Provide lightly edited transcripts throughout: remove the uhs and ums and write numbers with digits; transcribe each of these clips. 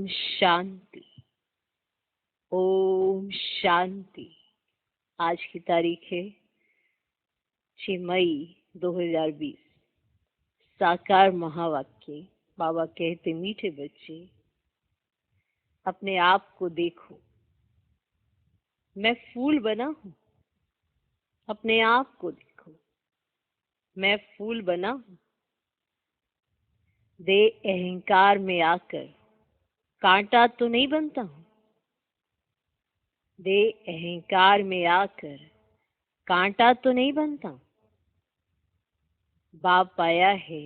शांति। ओम शांति। आज की तारीख है 6 मई 2020। साकार महावाक्य। बाबा कहते, मीठे बच्चे अपने आप को देखो, मैं फूल बना हूं। अपने आप को देखो, मैं फूल बना हूं। दे अहंकार में आकर कांटा तो नहीं बनता हूं। दे अहंकार में आकर कांटा तो नहीं बनता हूं। बाप आया है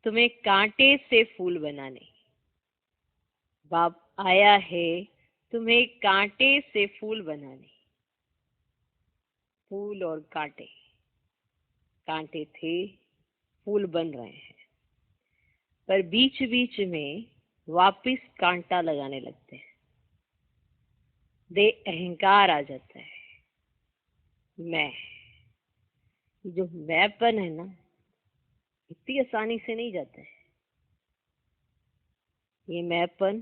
तुम्हें कांटे से फूल बनाने। बाप आया है तुम्हें कांटे से फूल बनाने। फूल और कांटे, कांटे थे, फूल बन रहे हैं, पर बीच बीच में वापिस कांटा लगाने लगते हैं। दे अहंकार आ जाता है। मैं, जो मैंपन है ना, इतनी आसानी से नहीं जाता है। ये मैंपन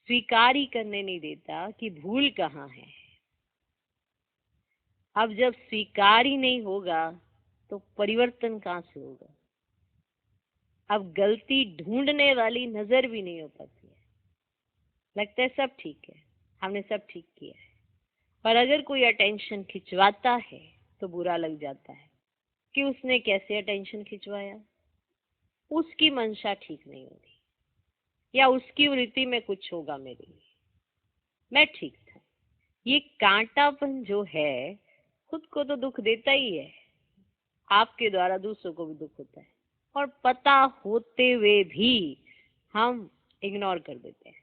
स्वीकार ही करने नहीं देता कि भूल कहाँ है। अब जब स्वीकार ही नहीं होगा तो परिवर्तन कहाँ से होगा। अब गलती ढूंढने वाली नजर भी नहीं हो पाती है। लगता है सब ठीक है, हमने सब ठीक किया है, पर अगर कोई अटेंशन खिंचवाता है तो बुरा लग जाता है कि उसने कैसे अटेंशन खिंचवाया। उसकी मंशा ठीक नहीं होगी, या उसकी वृत्ति में कुछ होगा मेरे लिए। मैं ठीक था। ये कांटापन जो है खुद को तो दुख देता ही है, आपके द्वारा दूसरों को भी दुख होता है, और पता होते हुए भी हम इग्नोर कर देते हैं।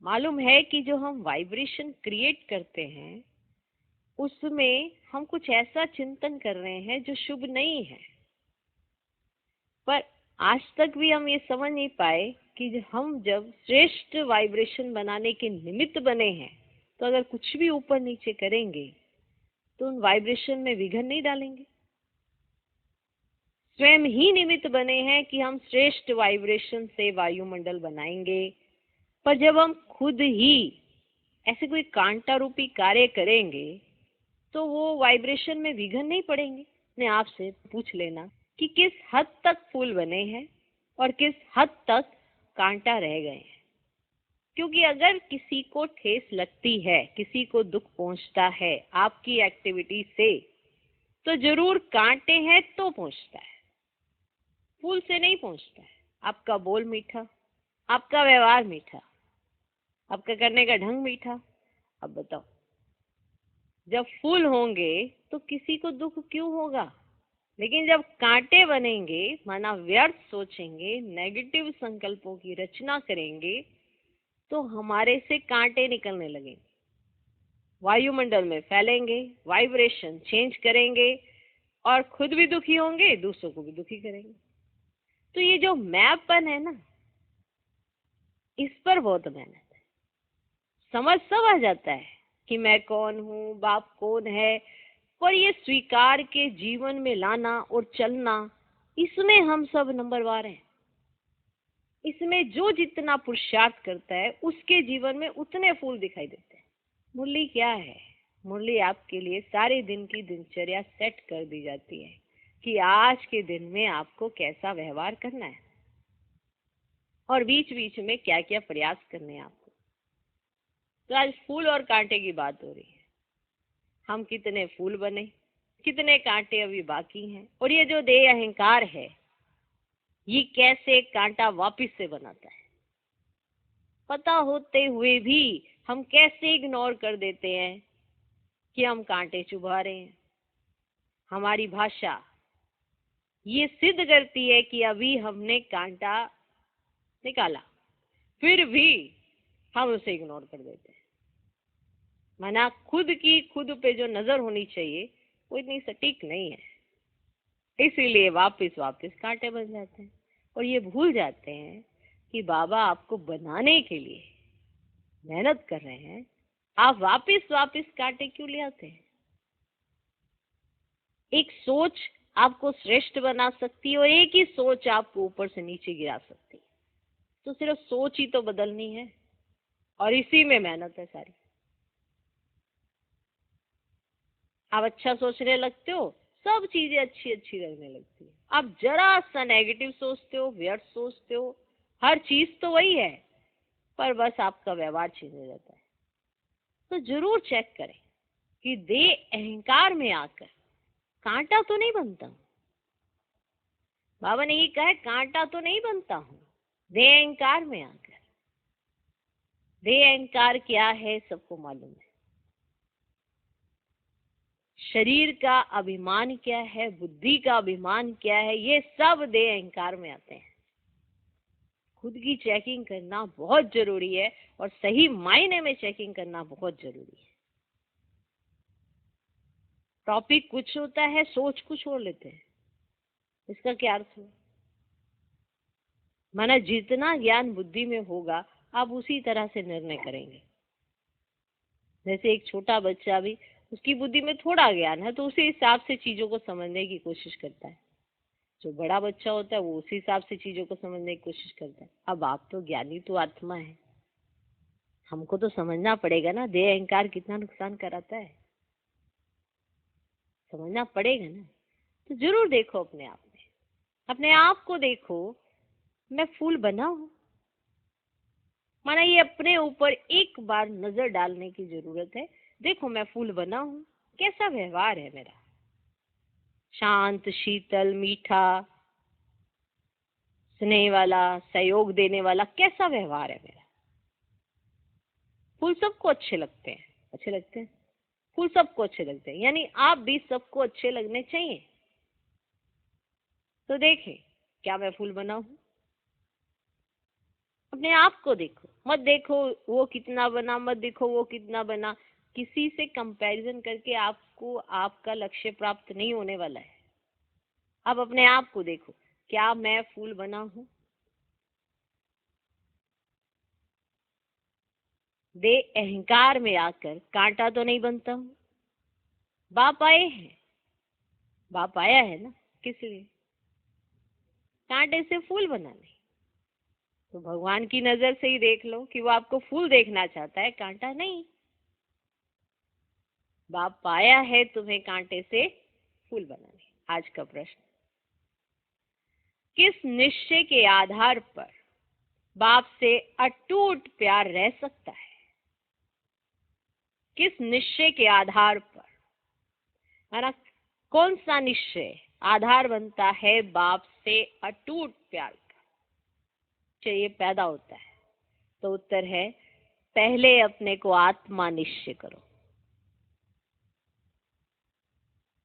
मालूम है कि जो हम वाइब्रेशन क्रिएट करते हैं उसमें हम कुछ ऐसा चिंतन कर रहे हैं जो शुभ नहीं है, पर आज तक भी हम ये समझ नहीं पाए कि हम जब श्रेष्ठ वाइब्रेशन बनाने के निमित्त बने हैं, तो अगर कुछ भी ऊपर नीचे करेंगे तो उन वाइब्रेशन में विघन नहीं डालेंगे। स्वयं ही निमित्त बने हैं कि हम श्रेष्ठ वाइब्रेशन से वायुमंडल बनाएंगे, पर जब हम खुद ही ऐसे कोई कांटा रूपी कार्य करेंगे तो वो वाइब्रेशन में विघन नहीं पड़ेंगे। अपने आप से पूछ लेना कि किस हद तक फूल बने हैं और किस हद तक कांटा रह गए हैं। क्योंकि अगर किसी को ठेस लगती है, किसी को दुख पहुंचता है आपकी एक्टिविटी से, तो जरूर कांटे हैं तो पहुंचता है, फूल से नहीं पहुंचता है। आपका बोल मीठा, आपका व्यवहार मीठा, आपका करने का ढंग मीठा। अब बताओ, जब फूल होंगे तो किसी को दुख क्यों होगा। लेकिन जब कांटे बनेंगे, माना व्यर्थ सोचेंगे, नेगेटिव संकल्पों की रचना करेंगे, तो हमारे से कांटे निकलने लगेंगे, वायुमंडल में फैलेंगे, वाइब्रेशन चेंज करेंगे, और खुद भी दुखी होंगे, दूसरों को भी दुखी करेंगे। तो ये जो मैंपन है ना, इस पर बहुत मेहनत है। समझ सब आ जाता है कि मैं कौन हूँ, बाप कौन है, पर ये स्वीकार के जीवन में लाना और चलना, इसमें हम सब नंबरवार हैं। इसमें जो जितना पुरुषार्थ करता है उसके जीवन में उतने फूल दिखाई देते हैं। मुरली क्या है? मुरली आपके लिए सारे दिन की दिनचर्या सेट कर दी जाती है कि आज के दिन में आपको कैसा व्यवहार करना है और बीच बीच में क्या क्या प्रयास करने हैं आपको। तो आज फूल और कांटे की बात हो रही है। हम कितने फूल बने, कितने कांटे अभी बाकी हैं, और ये जो देह अहंकार है ये कैसे कांटा वापिस से बनाता है। पता होते हुए भी हम कैसे इग्नोर कर देते हैं कि हम कांटे चुभा रहे हैं। हमारी भाषा ये सिद्ध करती है कि अभी हमने कांटा निकाला, फिर भी हम उसे इग्नोर कर देते हैं। माना खुद पे जो नजर होनी चाहिए वो इतनी सटीक नहीं है, इसीलिए वापस कांटे बन जाते हैं। और ये भूल जाते हैं कि बाबा आपको बनाने के लिए मेहनत कर रहे हैं, आप वापस कांटे क्यों ले आते हैं। एक सोच आपको श्रेष्ठ बना सकती है और एक ही सोच आपको ऊपर से नीचे गिरा सकती है। तो सिर्फ सोच ही तो बदलनी है और इसी में मेहनत है सारी। आप अच्छा सोचने लगते हो, सब चीजें अच्छी अच्छी लगने लगती है। आप जरा सा नेगेटिव सोचते हो, व्यर्थ सोचते हो, हर चीज तो वही है, पर बस आपका व्यवहार चेंज हो जाता है। तो जरूर चेक करें कि दे अहंकार में आकर कांटा तो नहीं बनता हूं। बाबा ने ये कहा है, कांटा तो नहीं बनता हूं दे अहंकार में आकर। दे अहंकार क्या है सबको मालूम है। शरीर का अभिमान क्या है, बुद्धि का अभिमान क्या है, ये सब दे अहंकार में आते हैं। खुद की चेकिंग करना बहुत जरूरी है और सही मायने में चेकिंग करना बहुत जरूरी है। टॉपिक कुछ होता है, सोच कुछ और लेते हैं। इसका क्या अर्थ है? माना जितना ज्ञान बुद्धि में होगा आप उसी तरह से निर्णय करेंगे। जैसे एक छोटा बच्चा भी, उसकी बुद्धि में थोड़ा ज्ञान है तो उसी हिसाब से चीजों को समझने की कोशिश करता है। जो बड़ा बच्चा होता है वो उसी हिसाब से चीजों को समझने की कोशिश करता है। अब आप तो ज्ञानी तो आत्मा है, हमको तो समझना पड़ेगा ना देह अहंकार कितना नुकसान कराता है, समझना पड़ेगा ना। तो जरूर देखो अपने आप में, अपने आप को देखो। मैं फूल बना हूं, माना ये अपने ऊपर एक बार नजर डालने की जरूरत है। देखो मैं फूल बना हूं, कैसा व्यवहार है मेरा, शांत, शीतल, मीठा, स्नेह वाला, सहयोग देने वाला, कैसा व्यवहार है मेरा। फूल सबको अच्छे लगते हैं, अच्छे लगते हैं, फूल सबको अच्छे लगते हैं, यानी आप भी सबको अच्छे लगने चाहिए। तो देखें क्या मैं फूल बना हूं। अपने आप को देखो, मत देखो वो कितना बना, मत देखो वो कितना बना। किसी से कंपैरिजन करके आपको आपका लक्ष्य प्राप्त नहीं होने वाला है। आप अपने आप को देखो, क्या मैं फूल बना हूं। दे अहंकार में आकर कांटा तो नहीं बनता हूं। बाप आए हैं, बाप आया है ना, किस लिए? कांटे से फूल बनाने। तो भगवान की नजर से ही देख लो कि वो आपको फूल देखना चाहता है, कांटा नहीं। बाप आया है तुम्हें कांटे से फूल बनाने। आज का प्रश्न, किस निश्चय के आधार पर बाप से अटूट प्यार रह सकता है? किस निश्चय के आधार पर, है ना, कौन सा निश्चय आधार बनता है बाप से अटूट प्यार का चाहिए पैदा होता है? तो उत्तर है, पहले अपने को आत्मा निश्चय करो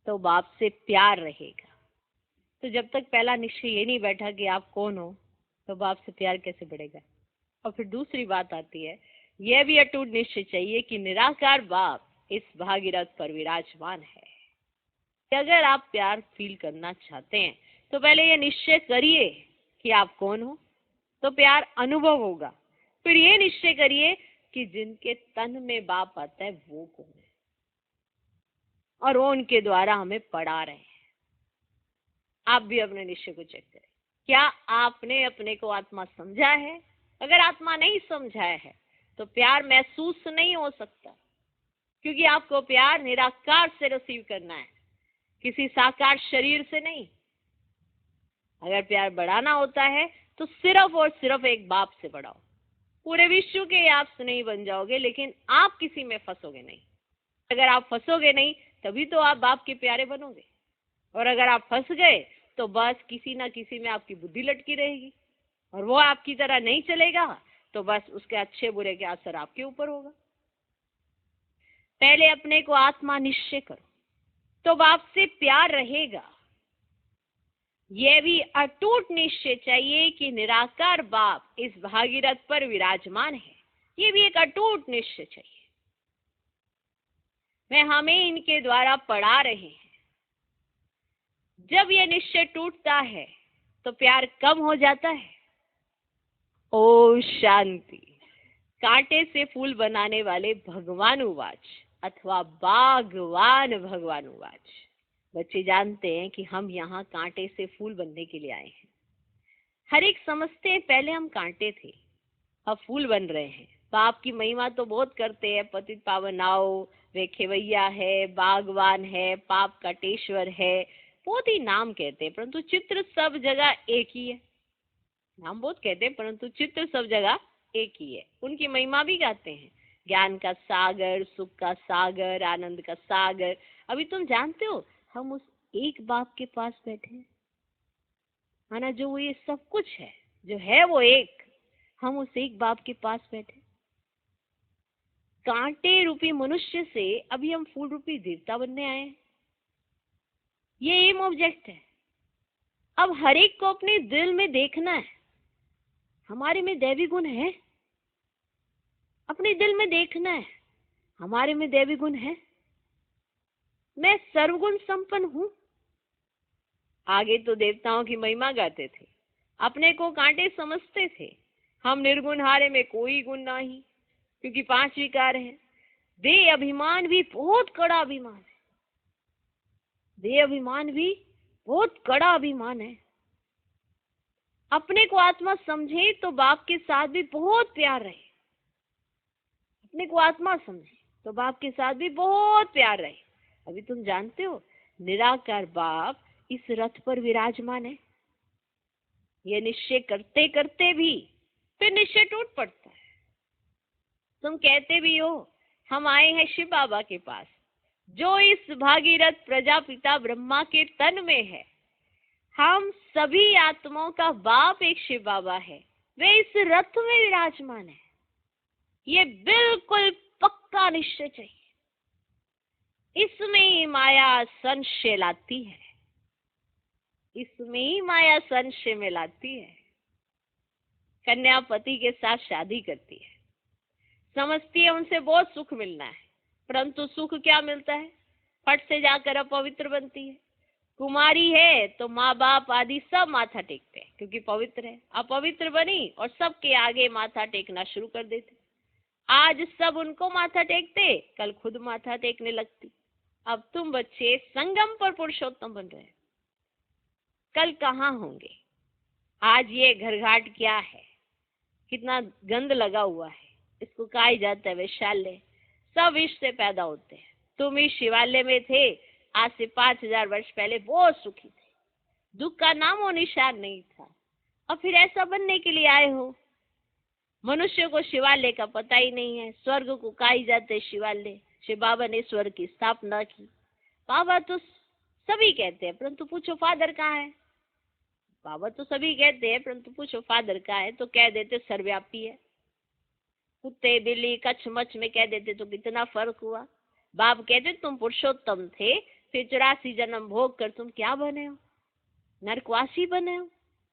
तो बाप से प्यार रहेगा। तो जब तक पहला निश्चय ये नहीं बैठा कि आप कौन हो, तो बाप से प्यार कैसे बढ़ेगा? और फिर दूसरी बात आती है, यह भी अटूट निश्चय चाहिए कि निराकार बाप इस भागीरथ पर विराजमान है। अगर आप प्यार फील करना चाहते हैं तो पहले ये निश्चय करिए कि आप कौन हो, तो प्यार अनुभव होगा। फिर ये निश्चय करिए कि जिनके तन में बाप आता है वो कौन है और वो उनके द्वारा हमें पढ़ा रहे हैं। आप भी अपने निश्चय को चेक करें, क्या आपने अपने को आत्मा समझा है? अगर आत्मा नहीं समझा है तो प्यार महसूस नहीं हो सकता, क्योंकि आपको प्यार निराकार से रिसीव करना है, किसी साकार शरीर से नहीं। अगर प्यार बढ़ाना होता है तो सिर्फ और सिर्फ एक बाप से बढ़ाओ। पूरे विश्व के आप नहीं बन जाओगे, लेकिन आप किसी में फंसोगे नहीं। अगर आप फंसोगे नहीं तभी तो आप बाप के प्यारे बनोगे, और अगर आप फंस गए तो बस किसी ना किसी में आपकी बुद्धि लटकी रहेगी और वो आपकी तरह नहीं चलेगा, तो बस उसके अच्छे बुरे के असर आपके ऊपर होगा। पहले अपने को आत्मा निश्चय करो तो बाप से प्यार रहेगा। यह भी अटूट निश्चय चाहिए कि निराकार बाप इस भागीरथ पर विराजमान है। ये भी एक अटूट निश्चय चाहिए। मैं हमें इनके द्वारा पढ़ा रहे हैं। जब यह निश्चय टूटता है तो प्यार कम हो जाता है। ओ शांति। कांटे से फूल बनाने वाले भगवान उवाच अथवा बागवान भगवान उवाच। बच्चे जानते हैं कि हम यहाँ कांटे से फूल बनने के लिए आए हैं। हर एक समझते हैं पहले हम कांटे थे, अब फूल बन रहे हैं। बाप की महिमा तो बहुत करते हैं, पतित पावन आओ, वे खेवैया है, बागवान है, पाप काटेश्वर है, बहुत ही नाम कहते हैं, परंतु चित्र सब जगह एक ही है। नाम बहुत कहते हैं परंतु चित्र सब जगह एक ही है। उनकी महिमा भी गाते हैं, ज्ञान का सागर, सुख का सागर, आनंद का सागर। अभी तुम जानते हो हम उस एक बाप के पास बैठे हैं, माना जो ये सब कुछ है, जो है वो एक, हम उस एक बाप के पास बैठे। कांटे रूपी मनुष्य से अभी हम फूल रूपी देवता बनने आए हैं। ये एम ऑब्जेक्ट है। अब हर एक को अपने दिल में देखना है, हमारे में दैवी गुण है। अपने दिल में देखना है, हमारे में दैवी गुण है। मैं सर्वगुण संपन्न हूं। आगे तो देवताओं की महिमा गाते थे, अपने को कांटे समझते थे। हम निर्गुण हारे में कोई गुण नहीं, क्योंकि 5 विकार है। देह अभिमान भी बहुत कड़ा अभिमान है। देह अभिमान भी बहुत कड़ा अभिमान है। अपने को आत्मा समझे तो बाप के साथ भी बहुत प्यार रहे। अपने को आत्मा समझे तो बाप के साथ भी बहुत प्यार रहे। अभी तुम जानते हो निराकार बाप इस रथ पर विराजमान है। ये निश्चय करते करते भी फिर निश्चय टूट पड़ता है। तुम कहते भी हो हम आए हैं शिव बाबा के पास, जो इस भागीरथ प्रजापिता ब्रह्मा के तन में है। हम सभी आत्माओं का बाप एक शिव बाबा है, वे इस रथ में विराजमान है। ये बिल्कुल पक्का निश्चय चाहिए। इसमें ही माया संशय लाती है, इसमें ही माया संशय में लाती है। कन्या पति के साथ शादी करती है, समझती है उनसे बहुत सुख मिलना है, परंतु सुख क्या मिलता है, फट से जाकर अपवित्र बनती है। कुमारी है तो माँ बाप आदि सब माथा टेकते हैं क्योंकि पवित्र है। अपवित्र बनी और सबके आगे माथा टेकना शुरू कर देते। आज सब उनको माथा टेकते, कल खुद माथा टेकने लगती। अब तुम बच्चे संगम पर पुरुषोत्तम बन रहे हैं, कल कहाँ होंगे। आज ये घर घाट क्या है, कितना गंद लगा हुआ है, इसको कहा जाता है वैशाल्य। सब विष से पैदा होते हैं। तुम इस शिवालय में थे, आज से 5000 वर्ष पहले बहुत सुखी थे, दुख का नाम और निशान नहीं था। अब फिर ऐसा बनने के लिए आए हो। मनुष्य को शिवालय का पता ही नहीं है। स्वर्ग को कहा जाते है शिवालय। शिव बाबा ने स्वर्ग की स्थापना की। बाबा तो सभी कहते हैं, परंतु पूछो फादर कहाँ है। बाबा तो सभी कहते हैं, परंतु पूछो फादर कहाँ है, तो कह देते सर्वव्यापी है। कुत्ते बिल्ली कच्छ मच्छ में कह देते तो कितना फर्क हुआ। बाप कहते तुम पुरुषोत्तम थे, फिर 84 जन्म भोग कर तुम क्या बने हो, नरकवासी बने हो।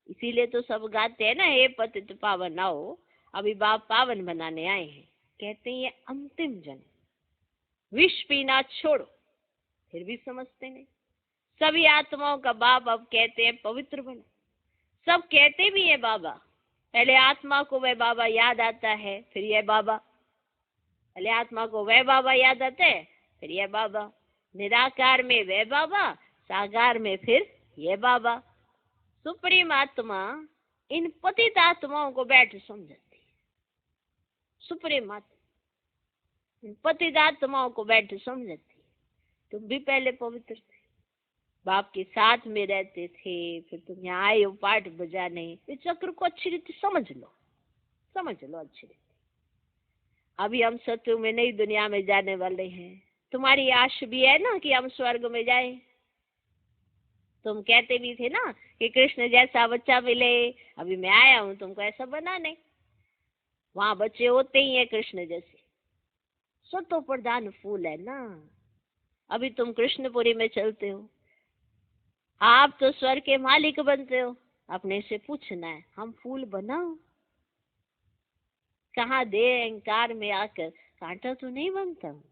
इसीलिए तो सब गाते हैं ना, हे पतित पावन आओ। अभी बाप पावन बनाने आए हैं। कहते हैं ये अंतिम जन्म, विष पीना छोड़ो। फिर भी समझते नहीं। सभी आत्माओं का बाप अब कहते हैं पवित्र बनो। सब कहते भी है बाबा। पहले आत्मा को वह बाबा याद आता है, फिर यह बाबा। पहले आत्मा को वह बाबा याद आता है, फिर यह बाबा। निराकार में वह बाबा, साकार में फिर यह बाबा। सुप्रीम आत्मा इन पतित आत्माओं को बैठ समझाती है। सुप्रीम आत्मा इन पतित आत्माओं को बैठ समझाती है। तुम भी पहले पवित्र थे, बाप के साथ में रहते थे, फिर तुम यहाँ आए हो पाठ बजाने। इस चक्र को अच्छी रीति समझ लो, समझ लो अच्छी रीति। अभी हम सत्युग में नई दुनिया में जाने वाले हैं। तुम्हारी आश भी है ना कि हम स्वर्ग में जाए। तुम कहते भी थे ना कि कृष्ण जैसा बच्चा मिले। अभी मैं आया हूँ तुमको ऐसा बनाने। वहां बच्चे होते ही है कृष्ण जैसे, सतो प्रधान फूल है ना। अभी तुम कृष्णपुरी में चलते हो, आप तो स्वर्ग के मालिक बनते हो। अपने से पूछना है हम फूल बनाओ। कहाँ दे अहंकार में आकर कांटा तो नहीं बनता हूँ।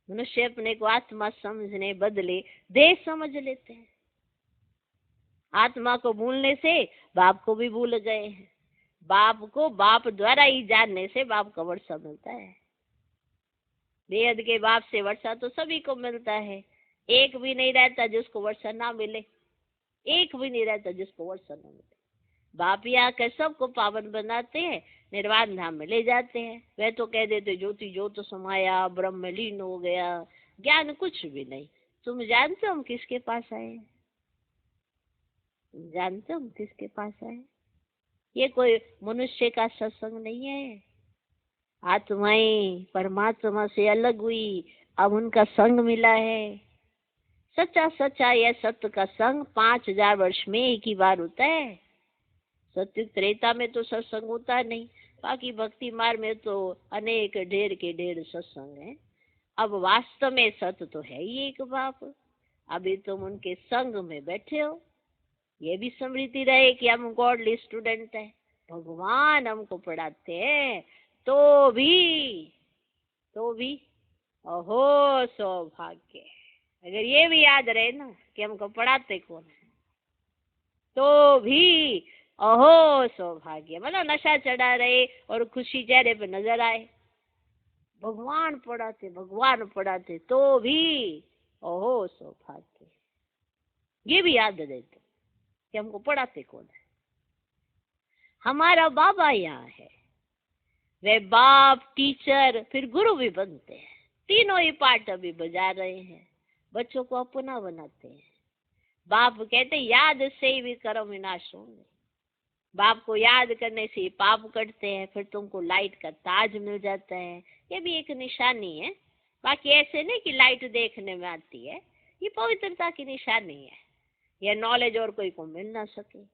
मनुष्य अपने को आत्मा समझने बदले देह समझ लेते हैं। आत्मा को भूलने से बाप को भी भूल गए हैं। बाप को बाप द्वारा ही जानने से बाप का वर्षा मिलता है। बेहद के बाप से वर्षा तो सभी को मिलता है। एक भी नहीं रहता जिसको वर्षा ना मिले, एक भी नहीं रहता जिसको वर्षा ना मिले। बाप ही आकर सबको पावन बनाते हैं, निर्वाण धाम में ले जाते हैं। वे तो कह देते ज्योति ज्योत समाया, ब्रह्म में लीन हो गया, ज्ञान कुछ भी नहीं। तुम जानते हो हम किसके पास आए? तुम जानते हो हम किसके पास आए? ये कोई मनुष्य का सत्संग नहीं है। आत्माएं परमात्मा से अलग हुई, अब उनका संग मिला है। सच्चा सच्चा यह सत्य का संग 5000 वर्ष में एक ही बार होता है। सत्य त्रेता में तो सत्संग होता नहीं, बाकी भक्ति मार्ग में तो अनेक ढेर के ढेर सत्संग है। अब वास्तव में सत्य तो है ही एक बाप। अभी तुम उनके संग में बैठे हो। ये भी स्मृति रहे कि हम गॉडली स्टूडेंट है, भगवान हमको पढ़ाते हैं। तो भी अहो सौभाग्य। अगर ये भी याद रहे ना कि हमको पढ़ाते कौन है, तो भी अहो सौभाग्य। मतलब नशा चढ़ा रहे और खुशी चेहरे पे नजर आए, भगवान पढ़ाते तो भी अहो सौभाग्य। ये भी याद रहे तो कि हमको पढ़ाते कौन है। हमारा बाबा यहाँ है। वे बाप, टीचर, फिर गुरु भी बनते हैं। तीनों ही पार्ट अभी बजा रहे हैं, बच्चों को अपना बनाते हैं। बाप कहते याद से ही भी कर्म विनाश होंगे। बाप को याद करने से ही पाप कटते हैं, फिर तुमको लाइट का ताज मिल जाता है। ये भी एक निशानी है। बाकी ऐसे नहीं कि लाइट देखने में आती है, ये पवित्रता की निशानी है। यह नॉलेज और कोई को मिल ना सके,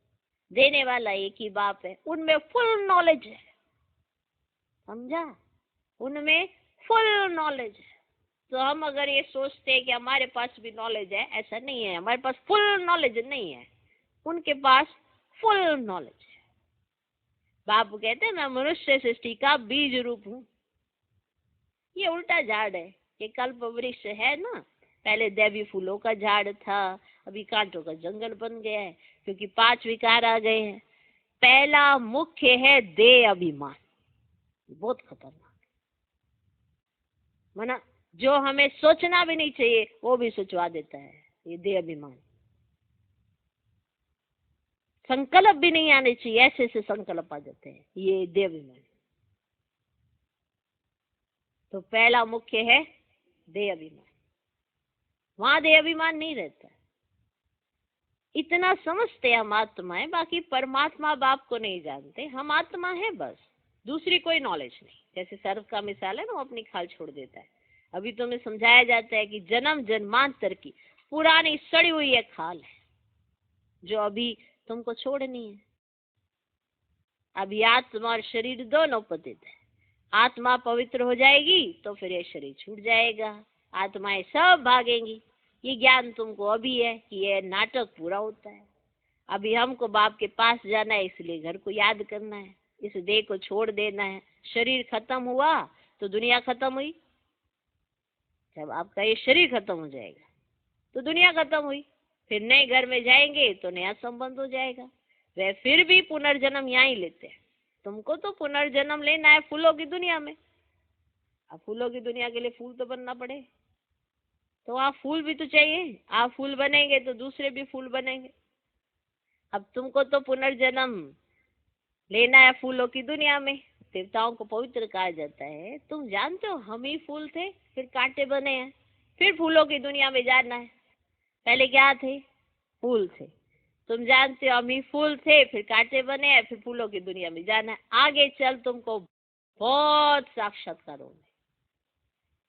देने वाला एक ही बाप है। उनमें फुल नॉलेज है, समझा? उनमें फुल नॉलेज है। तो हम अगर ये सोचते हैं कि हमारे पास भी नॉलेज है, ऐसा नहीं है। हमारे पास फुल नॉलेज नहीं है, उनके पास फुल नॉलेज है। बाप कहते हैं मैं मनुष्य सृष्टि का बीज रूप हूँ। ये उल्टा झाड़ है। ये कल्प वृक्ष है ना, पहले दैवी फूलों का झाड़ था, अभी कांटों का जंगल बन गया है, क्योंकि 5 विकार आ गए हैं। पहला मुख्य है देह अभिमान। बहुत खतरनाक मना, जो हमें सोचना भी नहीं चाहिए वो भी सोचवा देता है। ये देह अभिमान। संकल्प भी नहीं आने चाहिए, ऐसे ऐसे संकल्प आ जाते हैं। ये देह अभिमान। तो पहला मुख्य है देह अभिमान। वहां देह अभिमान नहीं रहता। इतना समझते हम आत्मा है, बाकी परमात्मा बाप को नहीं जानते। हम आत्मा है बस, दूसरी कोई नॉलेज नहीं। जैसे सर्फ का मिसाल है ना, वो अपनी खाल छोड़ देता है। अभी तुम्हें समझाया जाता है कि जन्म जन्मांतर की पुरानी सड़ी हुई एक खाल है जो अभी तुमको छोड़नी है। अभी आत्मा और शरीर दोनों पतित है। आत्मा पवित्र हो जाएगी तो फिर ये शरीर छूट जाएगा, आत्माएं सब भागेंगी। ये ज्ञान तुमको अभी है कि ये नाटक पूरा होता है। अभी हमको बाप के पास जाना है, इसलिए घर को याद करना है, इस देह को छोड़ देना है। शरीर खत्म हुआ तो दुनिया खत्म हुई। जब आपका ये शरीर खत्म हो जाएगा तो दुनिया खत्म हुई। फिर नए घर में जाएंगे तो नया संबंध हो जाएगा। वे फिर भी पुनर्जन्म यहाँ ही लेते हैं। तुमको तो पुनर्जन्म लेना है फूलों की दुनिया में। अब फूलों की दुनिया के लिए फूल तो बनना पड़े, तो आप फूल भी तो चाहिए। आप फूल बनेंगे तो दूसरे भी फूल बनेंगे। अब तुमको तो पुनर्जन्म लेना है फूलों की दुनिया में। देवताओं को पवित्र कहा जाता है। तुम जानते हो हम ही फूल थे, फिर कांटे बने हैं, फिर फूलों की दुनिया में जाना है। पहले क्या थे? फूल थे। तुम जानते हो हम ही फूल थे, फिर कांटे बने हैं, फिर फूलों की दुनिया में जाना है। आगे चल तुमको बहुत साक्षात्कार होंगे।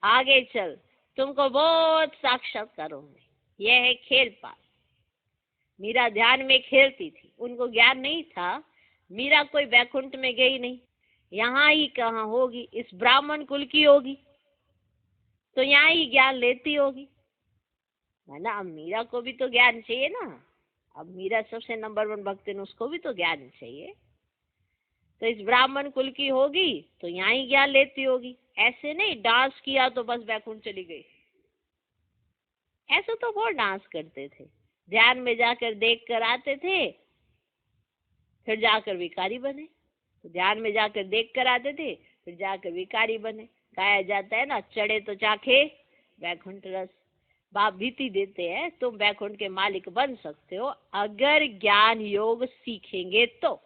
आगे चल तुमको बहुत साक्षात्कार होंगे। यह है खेल पास। मीरा ध्यान में खेलती थी, उनको ज्ञान नहीं था। मीरा कोई वैकुंठ में गई नहीं, यहाँ ही कहाँ होगी, इस ब्राह्मण कुल की होगी, तो यहाँ ही ज्ञान लेती होगी, है ना। अब मीरा को भी तो ज्ञान चाहिए ना। अब मीरा सबसे नंबर 1 भक्त है, उसको भी तो ज्ञान चाहिए। तो इस ब्राह्मण कुल की होगी तो यहाँ ही ज्ञान लेती होगी। ऐसे नहीं डांस किया तो बस वैकुंठ चली गई। ऐसे तो बहुत डांस करते थे, ध्यान में जाकर देख कर आते थे, फिर जाकर भिखारी बने। तो ध्यान में जाकर देख कर आते थे, फिर जाकर भिखारी बने। गाया जाता है ना, चढ़े तो चाखे वैकुंठ रस। बाप भीति देते हैं तुम वैकुंठ के मालिक बन सकते हो अगर ज्ञान योग सीखेंगे तो।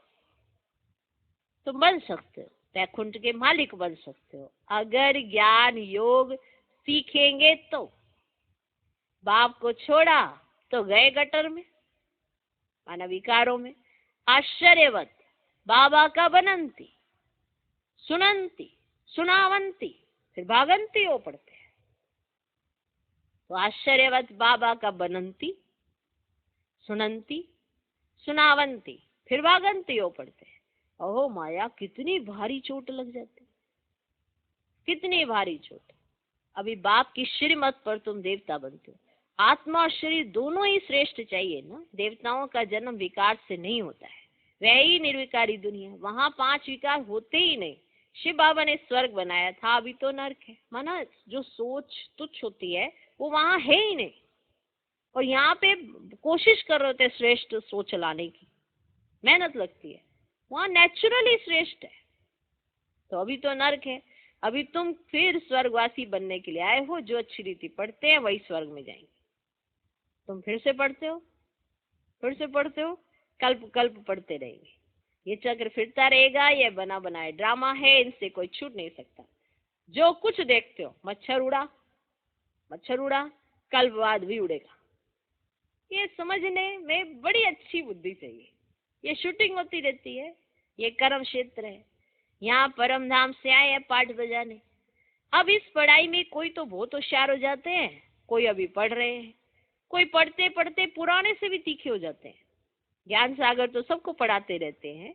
तुम बन सकते हो, वैकुंठ के मालिक बन सकते हो अगर ज्ञान योग सीखेंगे तो। बाप को छोड़ा तो गए गटर में, माना विकारों में। आश्चर्यवत बाबा का बनंती, सुनंती सुनावंती, फिर भागंती हो पड़ते हैं। तो आश्चर्यवत बाबा का बनंती, सुनंती सुनावंती, फिर भागंती हो पड़ते हैं। ओहो माया, कितनी भारी चोट लग जाती, कितनी भारी चोट। अभी बाप की श्रीमत पर तुम देवता बनते हो। आत्मा और शरीर दोनों ही श्रेष्ठ चाहिए ना। देवताओं का जन्म विकार से नहीं होता है, वह ही निर्विकारी दुनिया, वहां 5 विकार होते ही नहीं। शिव बाबा ने स्वर्ग बनाया था, अभी तो नर्क है। माना जो सोच तुच्छ होती है वो वहां है ही नहीं, और यहाँ पे कोशिश कर रहे थे श्रेष्ठ सोच लाने की, मेहनत लगती है। वहां नेचुरली श्रेष्ठ है, तो अभी तो नर्क है। अभी तुम फिर स्वर्गवासी बनने के लिए आए हो। जो अच्छी रीति पढ़ते हैं वही स्वर्ग में जाएंगे। तुम फिर से पढ़ते हो, फिर से पढ़ते हो, कल्प कल्प पढ़ते रहेंगे। ये चक्र फिरता रहेगा। ये बना बनाए ड्रामा है, इनसे कोई छूट नहीं सकता। जो कुछ देखते हो, मच्छर उड़ा, मच्छर उड़ा, कल्प बाद भी उड़ेगा। ये समझने में बड़ी अच्छी बुद्धि चाहिए। ये शूटिंग होती रहती है, ये कर्म क्षेत्र है। यहाँ परम धाम से आए हैं पाठ बजाने। अब इस पढ़ाई में कोई तो बहुत होशियार हो जाते हैं, कोई अभी पढ़ रहे हैं, कोई पढ़ते पढ़ते पुराने से भी तीखे हो जाते हैं। ज्ञान सागर तो सबको पढ़ाते रहते हैं।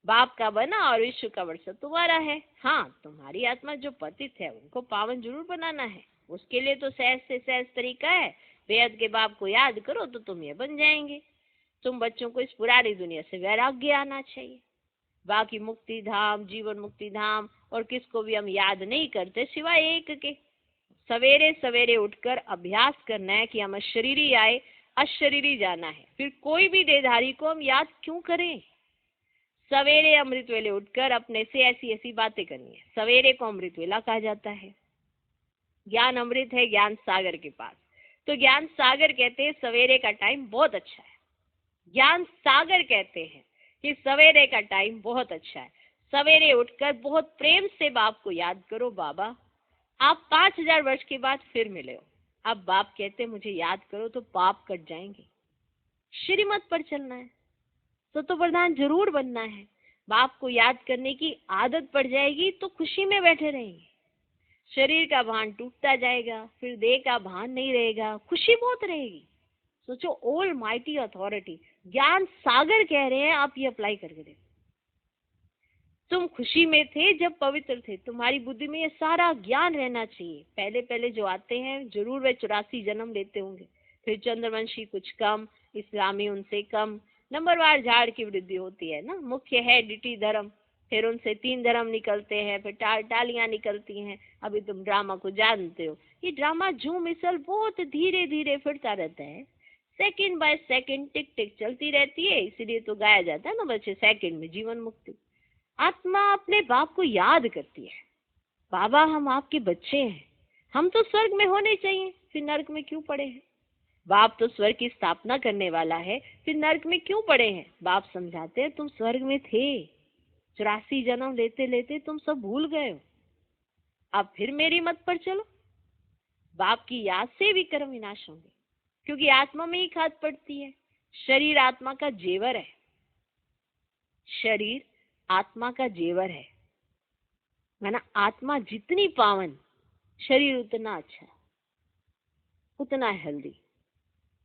बाप का बना और विश्व का वर्षा तुम्हारा है। हाँ, तुम्हारी आत्मा जो पतित है उनको पावन जरूर बनाना है। उसके लिए तो सहज से सहज तरीका है। बेहद के बाप को याद करो तो तुम ये बन जाएंगे। तुम बच्चों को इस पुरानी दुनिया से वैराग्य आना चाहिए। बाकी मुक्ति धाम, जीवन मुक्ति धाम और किसको भी हम याद नहीं करते सिवाय एक के। सवेरे सवेरे उठकर अभ्यास करना है कि हम अशरीरी आए, अशरीरी जाना है। फिर कोई भी देहधारी को हम याद क्यों करें। सवेरे अमृत वेले उठकर अपने से ऐसी ऐसी बातें करनी है। सवेरे को अमृत वेला कहा जाता है। ज्ञान अमृत है ज्ञान सागर के पास, तो ज्ञान सागर कहते हैं सवेरे का टाइम बहुत अच्छा है। ज्ञान सागर कहते हैं कि सवेरे का टाइम बहुत अच्छा है। सवेरे उठकर बहुत प्रेम से बाप को याद करो। बाबा, आप 5000 वर्ष के बाद फिर मिले हो। अब बाप कहते मुझे याद करो तो पाप कट जाएंगे। श्रीमत पर चलना है, तो प्रधान जरूर बनना है। बाप को याद करने की आदत पड़ जाएगी तो खुशी में बैठे रहेंगे। शरीर का भान टूटता जाएगा, फिर देह का भान नहीं रहेगा, खुशी बहुत रहेगी। सोचो, ऑल माइटी अथॉरिटी ज्ञान सागर कह रहे हैं, आप ये अप्लाई करके देखो। तुम खुशी में थे जब पवित्र थे। तुम्हारी बुद्धि में ये सारा ज्ञान रहना चाहिए। पहले पहले जो आते हैं जरूर वे 84 जन्म लेते होंगे, फिर चंद्रवंशी कुछ कम, इस्लामी उनसे कम, नंबरवार झाड़ की वृद्धि होती है ना। मुख्य है डिटी धर्म, फिर उनसे 3 धर्म निकलते हैं, फिर टालियां निकलती हैं। अभी तुम ड्रामा को जानते हो। ये ड्रामा जो मिसल बहुत धीरे धीरे फिरता रहता है, सेकंड बाय सेकंड टिक टिक चलती रहती है। इसीलिए तो गाया जाता है ना बच्चे, सेकंड में जीवन मुक्ति। आत्मा अपने बाप को याद करती है। बाबा, हम आपके बच्चे हैं, हम तो स्वर्ग में होने चाहिए, फिर नरक में क्यों पड़े हैं। बाप तो स्वर्ग की स्थापना करने वाला है, फिर नरक में क्यों पड़े हैं। बाप समझाते हैं तुम स्वर्ग में थे, 84 जन्म लेते लेते तुम सब भूल गए हो। अब फिर मेरी मत पर चलो। बाप की याद से भी कर्म विनाश होंगे, क्योंकि आत्मा में ही खाद पड़ती है। शरीर आत्मा का जेवर है, शरीर आत्मा का जेवर है। माना आत्मा जितनी पावन, शरीर उतना अच्छा, उतना हेल्दी।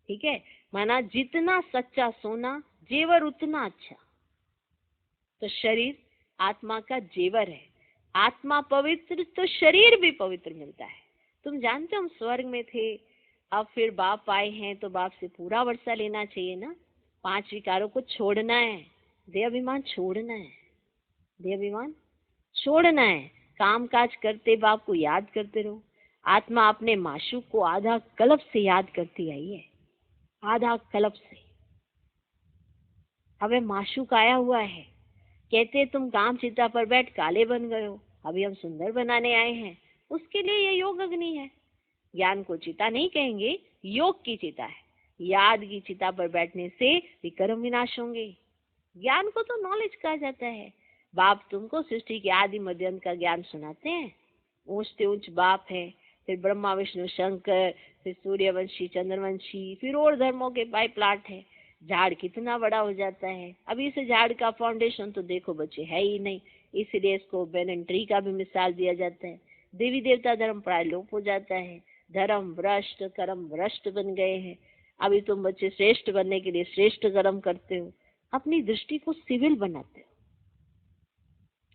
ठीक है, माना जितना सच्चा सोना, जेवर उतना अच्छा। तो शरीर आत्मा का जेवर है। आत्मा पवित्र तो शरीर भी पवित्र मिलता है। तुम जानते हो हम स्वर्ग में थे, अब फिर बाप आए हैं तो बाप से पूरा वर्षा लेना चाहिए ना। 5 विकारों को छोड़ना है, देह अभिमान छोड़ना है, देह अभिमान छोड़ना है। काम काज करते बाप को याद करते रहो। आत्मा अपने माशूक को आधा कल्प से याद करती आई है, आधा कल्प से। अब माशूक आया हुआ है, कहते तुम काम चिता पर बैठ काले बन गए हो, अभी हम सुंदर बनाने आए हैं। उसके लिए ये योग अग्नि है। ज्ञान को चिता नहीं कहेंगे, योग की चिता है। याद की चिता पर बैठने से विक्रम विनाश होंगे। ज्ञान को तो नॉलेज कहा जाता है। बाप तुमको सृष्टि के आदि मध्य अंत का ज्ञान सुनाते हैं। ऊंच से ऊंच बाप है, फिर ब्रह्मा विष्णु शंकर, फिर सूर्यवंशी चंद्रवंशी, फिर और धर्मों के पाई प्लाट है। झाड़ कितना बड़ा हो जाता है। अभी इस झाड़ का फाउंडेशन तो देखो बच्चे है ही नहीं, इसलिए इसको बेनन ट्री का भी मिसाल दिया जाता है। देवी देवता धर्म प्राय लोप हो जाता है, धर्म भ्रष्ट कर्म भ्रष्ट बन गए हैं। अभी तुम बच्चे श्रेष्ठ बनने के लिए श्रेष्ठ कर्म करते हो, अपनी दृष्टि को सिविल बनाते हो,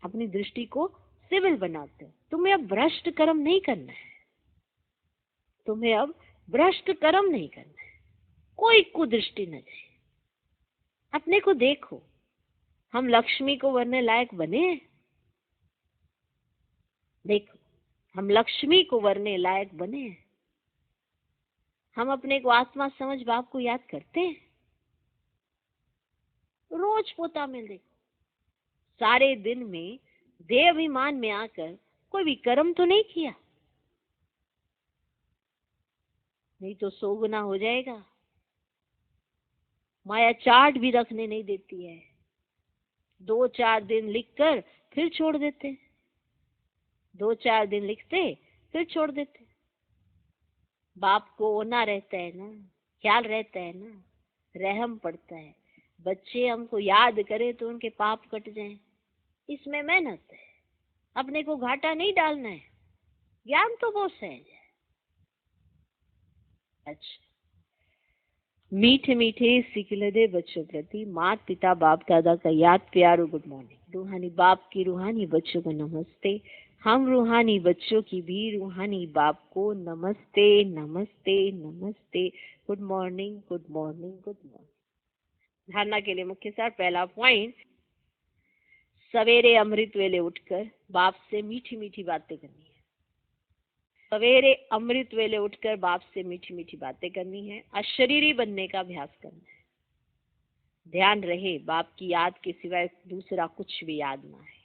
अपनी दृष्टि को सिविल बनाते हो। तुम्हें अब भ्रष्ट कर्म नहीं करना है, तुम्हें अब भ्रष्ट कर्म नहीं करना है। कोई कुदृष्टि न जाए। अपने को देखो, हम लक्ष्मी को वरने लायक बने हैं। देखो, हम लक्ष्मी को वरने लायक बने हैं। हम अपने को आत्मा समझ बाप को याद करते हैं। रोज पोता में देखो, सारे दिन में देह अभिमान में आकर कोई भी कर्म तो नहीं किया, नहीं तो 100 गुना हो जाएगा। माया चार्ट भी रखने नहीं देती है। 2-4 दिन लिखकर फिर छोड़ देते, 2-4 दिन लिखते फिर छोड़ देते। बाप को होना रहता है ना, ख्याल रहता है ना, रहम पड़ता है। बच्चे हमको याद करे तो उनके पाप कट जाएं, इसमें मेहनत है। अपने को घाटा नहीं डालना है, ज्ञान तो बहुत सहज है। अच्छा, मीठे मीठे सिकिलदे बच्चों प्रति माता पिता बाप दादा का याद प्यारो गुड मॉर्निंग। रूहानी बाप की रूहानी बच्चों को नमस्ते। हम रूहानी बच्चों की भी रूहानी बाप को नमस्ते नमस्ते नमस्ते। Good morning good morning good morning. धारणा के लिए मुख्य सार। पहला पॉइंट, सवेरे अमृत वेले उठकर बाप से मीठी मीठी बातें करनी है। सवेरे अमृत वेले उठकर बाप से मीठी मीठी बातें करनी है। अशरीरी बनने का अभ्यास करना है। ध्यान रहे बाप की याद के सिवाय दूसरा कुछ भी याद ना है।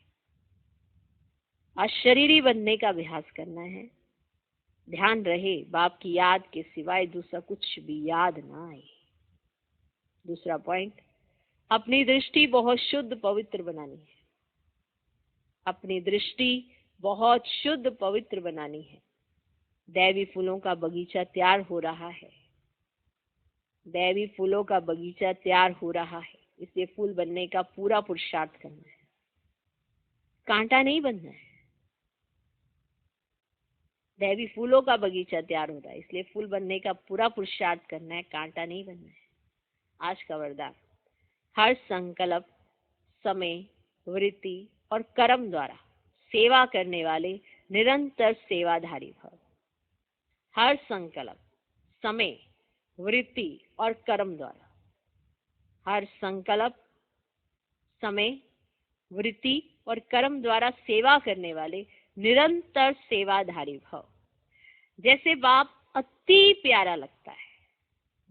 अशरीरी बनने का अभ्यास करना है। ध्यान रहे बाप की याद के सिवाय दूसरा कुछ भी याद ना आए। दूसरा पॉइंट, अपनी दृष्टि बहुत शुद्ध पवित्र बनानी है। अपनी दृष्टि बहुत शुद्ध पवित्र बनानी है। दैवी फूलों का बगीचा तैयार हो रहा है। दैवी फूलों का बगीचा तैयार हो रहा है, इसलिए फूल बनने का पूरा पुरुषार्थ करना है। कांटा नहीं बनना है। दैवी फूलों का बगीचा तैयार हो रहा है, इसलिए फूल बनने का पूरा पुरुषार्थ करना है, कांटा नहीं बनना है। आज का वरदान, हर संकल्प, समय, वृत्ति और कर्म द्वारा सेवा करने वाले निरंतर सेवाधारी भव। हर संकल्प, समय, वृत्ति और कर्म द्वारा, हर संकल्प, समय, वृत्ति और कर्म द्वारा सेवा करने वाले निरंतर सेवाधारी भव। जैसे बाप अति प्यारा लगता है,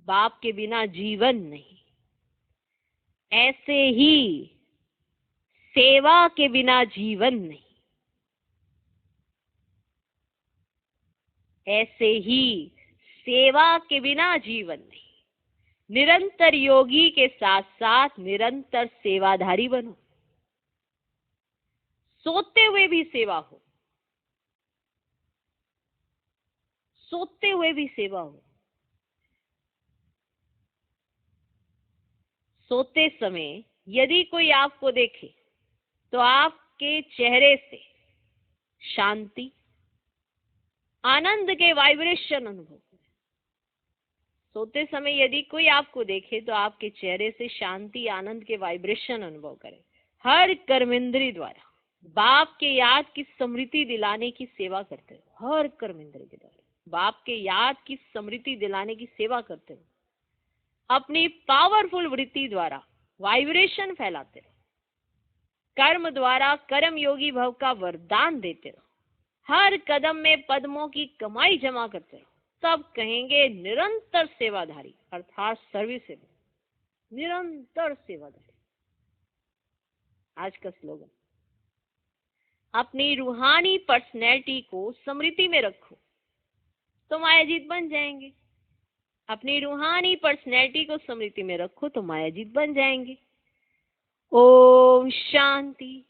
बाप के बिना जीवन नहीं, ऐसे ही सेवा के बिना जीवन नहीं। ऐसे ही सेवा के बिना जीवन नहीं। निरंतर योगी के साथ साथ निरंतर सेवाधारी बनो। सोते हुए भी सेवा हो, सोते हुए भी सेवा हो। सोते समय यदि कोई आपको देखे तो आपके चेहरे से शांति, आनंद के वाइब्रेशन अनुभव करें। सोते समय यदि कोई आपको देखे तो आपके चेहरे से शांति, आनंद के वाइब्रेशन अनुभव करें। हर कर्मेंद्री द्वारा बाप के याद की स्मृति दिलाने की सेवा करते हो। हर कर्मेंद्री के द्वारा बाप के याद की स्मृति दिलाने की सेवा करते हो। अपनी पावरफुल वृत्ति द्वारा वाइब्रेशन फैलाते रहो। कर्म द्वारा कर्म योगी भव का वरदान देते रहो। हर कदम में पद्मों की कमाई जमा करते रहो। तब कहेंगे निरंतर सेवाधारी, अर्थात सर्विसेबल, निरंतर सेवाधारी। आज का स्लोगन, अपनी रूहानी पर्सनैलिटी को स्मृति में रखो तो मायाजीत बन जाएंगे। अपनी रूहानी पर्सनैलिटी को स्मृति में रखो तो मायाजीत बन जाएंगे। ओम शांति।